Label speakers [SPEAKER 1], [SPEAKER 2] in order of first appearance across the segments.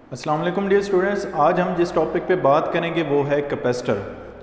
[SPEAKER 1] अस्सलाम वालेकुम dear students, आज हम जिस टॉपिक पे बात करेंगे वो है कैपेसिटर।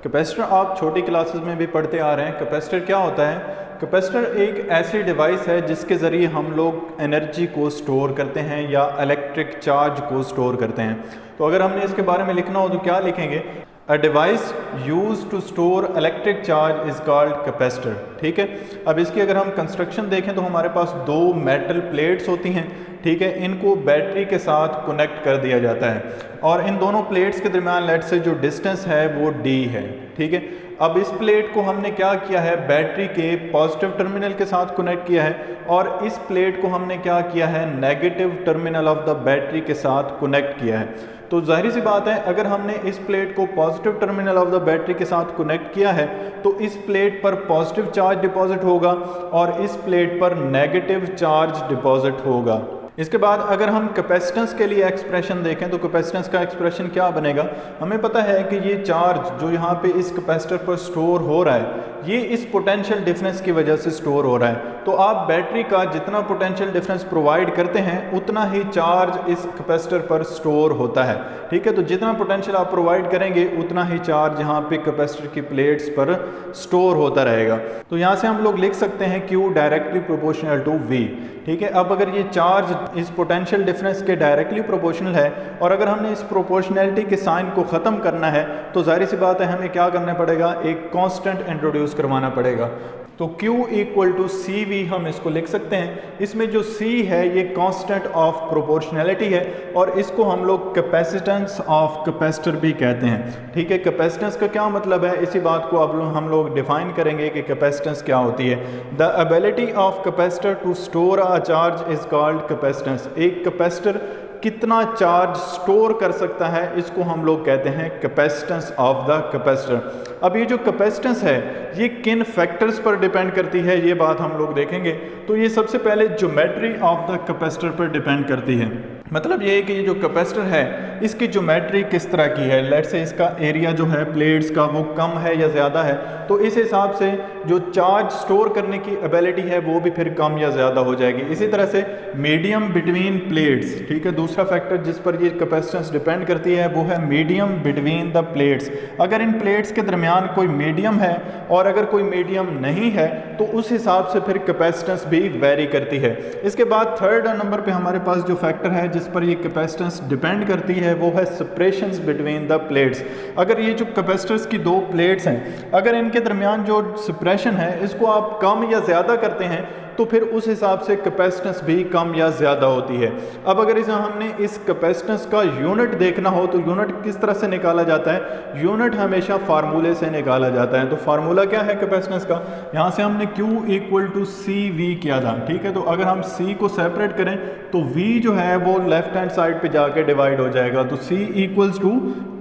[SPEAKER 1] कैपेसिटर आप छोटी क्लासेस में भी पढ़ते आ रहे हैं। कैपेसिटर क्या होता है? कैपेसिटर एक ऐसी डिवाइस है जिसके ज़रिए हम लोग एनर्जी को स्टोर करते हैं या इलेक्ट्रिक चार्ज को स्टोर करते हैं। तो अगर हमने इसके बारे में लिखना हो तो क्या लिखेंगे? A device use to store electric charge is called capacitor. ठीक है, अब इसकी अगर हम कंस्ट्रक्शन देखें तो हमारे पास दो मेटल प्लेट्स होती हैं। ठीक है, इनको बैटरी के साथ कनेक्ट कर दिया जाता है और इन दोनों प्लेट्स के दरमियान लेट से जो डिस्टेंस है वो d है। ठीक है, अब इस प्लेट को हमने क्या किया है, बैटरी के पॉजिटिव टर्मिनल के साथ कनेक्ट किया है और इस प्लेट को हमने क्या किया है, negative terminal of the battery के साथ कनेक्ट किया है। तो जाहिर सी बात है, अगर हमने इस प्लेट को positive terminal of the battery के साथ कनेक्ट किया है तो इस प्लेट पर पॉजिटिव चार्ज डिपॉजिट होगा और इस प्लेट पर नेगेटिव चार्ज डिपॉजिट होगा। इसके बाद अगर हम कैपेसिटेंस के लिए एक्सप्रेशन देखें तो कैपेसिटेंस का एक्सप्रेशन क्या बनेगा? हमें पता है कि ये चार्ज जो यहाँ पे इस कैपेसिटर पर स्टोर हो रहा है ये इस पोटेंशियल डिफरेंस की वजह से स्टोर हो रहा है। तो आप बैटरी का जितना पोटेंशियल डिफरेंस प्रोवाइड करते हैं उतना ही चार्ज इस कैपेसिटर पर स्टोर होता है। ठीक है, तो जितना पोटेंशियल आप प्रोवाइड करेंगे उतना ही चार्ज यहाँ पे कैपेसिटर की प्लेट्स पर स्टोर होता रहेगा। तो यहाँ से हम लोग लिख सकते हैं Q directly proportional to V। ठीक है, अब अगर ये चार्ज इस पोटेंशियल डिफरेंस के डायरेक्टली प्रोपोर्शनल है और अगर हमने इस प्रोपोर्शनैलिटी के साइन को ख़त्म करना है तो जाहिर सी बात है हमें क्या करना पड़ेगा, एक कांस्टेंट इंट्रोड्यूस करवाना पड़ेगा। तो Q इक्वल टू CV हम इसको लिख सकते हैं। इसमें जो C है ये कांस्टेंट ऑफ प्रोपोर्शनैलिटी है और इसको हम लोग कैपेसिटेंस ऑफ कैपेसिटर भी कहते हैं। ठीक है, कैपेसिटेंस का क्या मतलब है, इसी बात को अब हम लोग डिफाइन करेंगे कि कैपेसिटेंस क्या होती है। The ability of capacitor to store a charge is called capacitance. एक कैपेसिटर कितना चार्ज स्टोर कर सकता है इसको हम लोग कहते हैं कैपेसिटेंस ऑफ द कैपेसिटर। अब ये जो कैपेसिटेंस है ये किन फैक्टर्स पर डिपेंड करती है ये बात हम लोग देखेंगे। तो ये सबसे पहले ज्योमेट्री ऑफ द कैपेसिटर पर डिपेंड करती है। मतलब ये है कि ये जो कैपेसिटर है इसकी ज्योमेट्री किस तरह की है। लेट से इसका एरिया जो है प्लेट्स का वो कम है या ज़्यादा है तो इस हिसाब से जो चार्ज स्टोर करने की एबिलिटी है वो भी फिर कम या ज़्यादा हो जाएगी। इसी तरह से मीडियम बिटवीन प्लेट्स। ठीक है, दूसरा फैक्टर जिस पर ये कैपेसिटेंस डिपेंड करती है वो है मीडियम बिटवीन द प्लेट्स। अगर इन प्लेट्स के दरमियान कोई मीडियम है और अगर कोई मीडियम नहीं है तो उस हिसाब से फिर कैपेसिटेंस भी वेरी करती है। इसके बाद थर्ड नंबर पे हमारे पास जो फैक्टर है जिस पर ये कैपेसिटेंस डिपेंड करती है वो है सेपरेशंस बिटवीन द प्लेट्स। अगर ये जो कैपेसिटर्स की दो प्लेट्स हैं अगर इनके दरमियान जो सेपरेशन है इसको आप कम या ज़्यादा करते हैं तो फिर उस हिसाब से कैपेसिटेंस भी कम या ज़्यादा होती है। अब अगर हमने इस कैपेसिटेंस का यूनिट देखना हो तो यूनिट किस तरह से निकाला जाता है? यूनिट हमेशा फार्मूले से निकाला जाता है। तो फार्मूला क्या है कैपेसिटेंस का? यहाँ से हमने Q इक्वल टू CV किया था। ठीक है, तो अगर हम C को सेपरेट करें तो V जो है वो लेफ्ट हैंड साइड पे जाके डिवाइड हो जाएगा। तो C equals to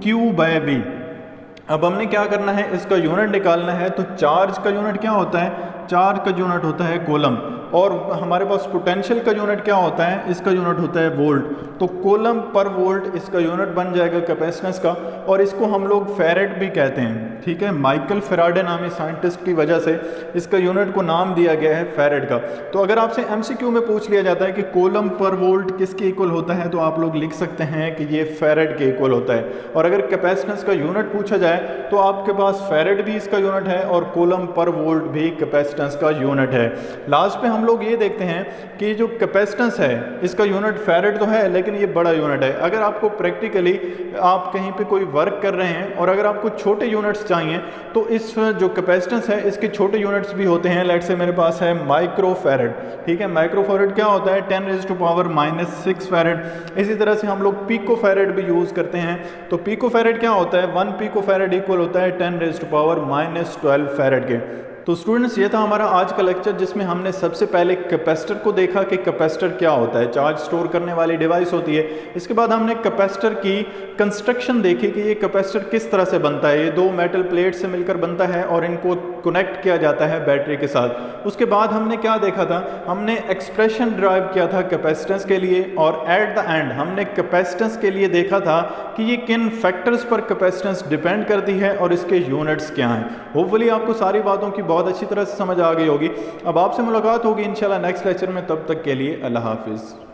[SPEAKER 1] Q by V। अब हमने क्या करना है, इसका यूनिट निकालना है। तो चार्ज का यूनिट क्या होता है? चार्ज का यूनिट होता है कूलम और हमारे पास पोटेंशियल का यूनिट क्या होता है? इसका यूनिट होता है वोल्ट। तो कूलम पर वोल्ट इसका यूनिट बन जाएगा कैपेसिटेंस का और इसको हम लोग फैरेड भी कहते हैं। ठीक है, माइकल फैराडे नामी साइंटिस्ट की वजह से इसका यूनिट को नाम दिया गया है फैरेड का। तो अगर आपसे MCQ में पूछ लिया जाता है कि कूलम पर वोल्ट किसके इक्वल होता है तो आप लोग लिख सकते हैं कि ये फैरेड के इक्वल होता है। और अगर कैपेसिटेंस का यूनिट पूछा जाए तो आपके पास फैरेड भी इसका यूनिट है और कूलम पर वोल्ट भी कैपेसिटेंस का यूनिट है। लास्ट पे हम लोग ये देखते हैं कि जो कैपेसिटेंस है इसका यूनिट फैरेड तो है लेकिन ये बड़ा यूनिट है। अगर आपको प्रैक्टिकली आप कहीं पे कोई वर्क कर रहे हैं और अगर आपको छोटे यूनिट्स चाहिए तो इस जो कैपेसिटेंस है इसके छोटे यूनिट्स भी होते हैं। लेट से मेरे पास है माइक्रो फैरेड। ठीक है, माइक्रो फैरेड क्या होता है? 10⁻⁻⁶ फैरेड। इसी तरह से हम लोग पिको फैरेड भी यूज़ करते हैं। तो पिको फैरेड क्या होता है? 1 पिको फैरेड इक्वल होता है 10⁻⁻12 फैरेड के। तो स्टूडेंट्स ये था हमारा आज का लेक्चर जिसमें हमने सबसे पहले कैपेसिटर को देखा कि कैपेसिटर क्या होता है, चार्ज स्टोर करने वाली डिवाइस होती है। इसके बाद हमने कैपेसिटर की कंस्ट्रक्शन देखी कि ये कैपेसिटर किस तरह से बनता है। ये दो मेटल प्लेट से मिलकर बनता है और इनको कनेक्ट किया जाता है बैटरी के साथ। उसके बाद हमने क्या देखा था? हमने एक्सप्रेशन ड्राइव किया था कैपेसिटेंस के लिए और एट द एंड हमने कैपेसिटेंस के लिए देखा था कि ये किन फैक्टर्स पर कैपेसिटेंस डिपेंड करती है और इसके यूनिट्स क्या हैं। होपफुली आपको सारी बातों की बहुत अच्छी तरह से समझ आ गई होगी। अब आपसे मुलाकात होगी इंशाल्लाह नेक्स्ट लेक्चर में। तब तक के लिए अल्लाह हाफिज़।